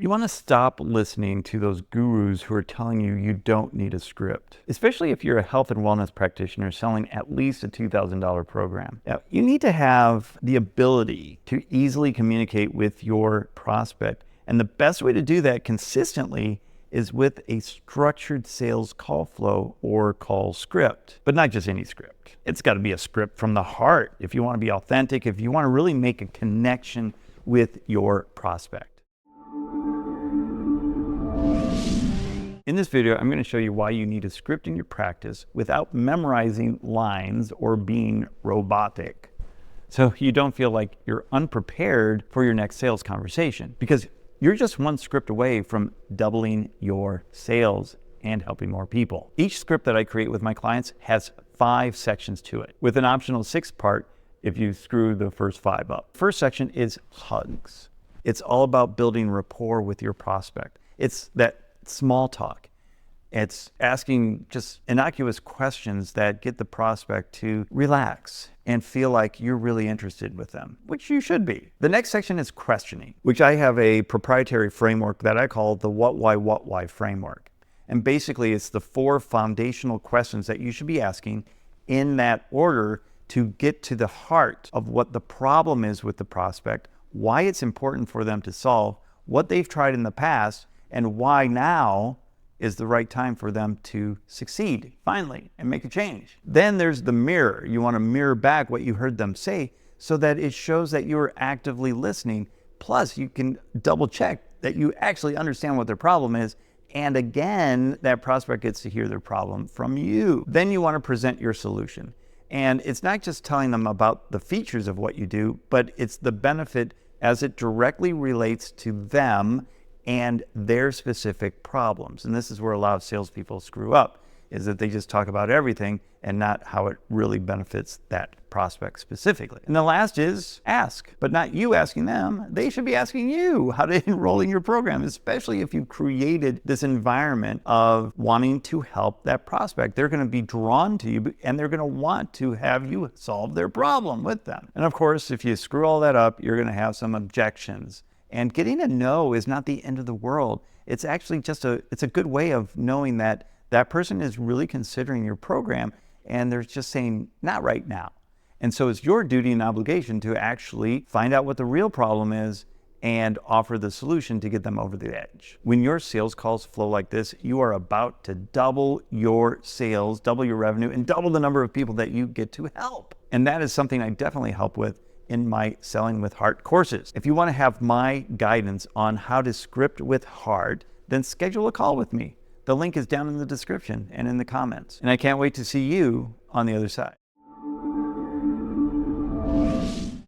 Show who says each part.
Speaker 1: You want to stop listening to those gurus who are telling you you don't need a script, especially if you're a health and wellness practitioner selling at least a $2,000 program. Now, you need to have the ability to easily communicate with your prospect. And the best way to do that consistently is with a structured sales call flow or call script, but not just any script. It's got to be a script from the heart if you want to be authentic, if you want to really make a connection with your prospect. In this video, I'm going to show you why you need a script in your practice without memorizing lines or being robotic, so you don't feel like you're unprepared for your next sales conversation, because you're just one script away from doubling your sales and helping more people. Each script that I create with my clients has 5 sections to it, with an optional 6th part if you screw the first 5 up. First section is hugs. It's all about building rapport with your prospect. It's that small talk. It's asking just innocuous questions that get the prospect to relax and feel like you're really interested with them, which you should be. The next section is questioning, which I have a proprietary framework that I call the what, why framework. And basically it's the 4 foundational questions that you should be asking in that order to get to the heart of what the problem is with the prospect, why it's important for them to solve, what they've tried in the past, and why now is the right time for them to succeed finally and make a change. Then there's the mirror. You want to mirror back what you heard them say so that it shows that you're actively listening. Plus, you can double check that you actually understand what their problem is. And again, that prospect gets to hear their problem from you. Then you want to present your solution. And it's not just telling them about the features of what you do, but it's the benefit as it directly relates to them and their specific problems. And this is where a lot of salespeople screw up, is that they just talk about everything and not how it really benefits that prospect specifically. And the last is ask, but not you asking them. They should be asking you how to enroll in your program, especially if you've created this environment of wanting to help that prospect. They're going to be drawn to you and they're going to want to have you solve their problem with them. And of course, if you screw all that up, you're going to have some objections. And getting a no is not the end of the world. It's actually just it's a good way of knowing that that person is really considering your program and they're just saying, not right now. And so it's your duty and obligation to actually find out what the real problem is and offer the solution to get them over the edge. When your sales calls flow like this, you are about to double your sales, double your revenue, and double the number of people that you get to help. And that is something I definitely help with in my Selling with Heart courses. If you want to have my guidance on how to script with heart, then schedule a call with me. The link is down in the description and in the comments. And I can't wait to see you on the other side.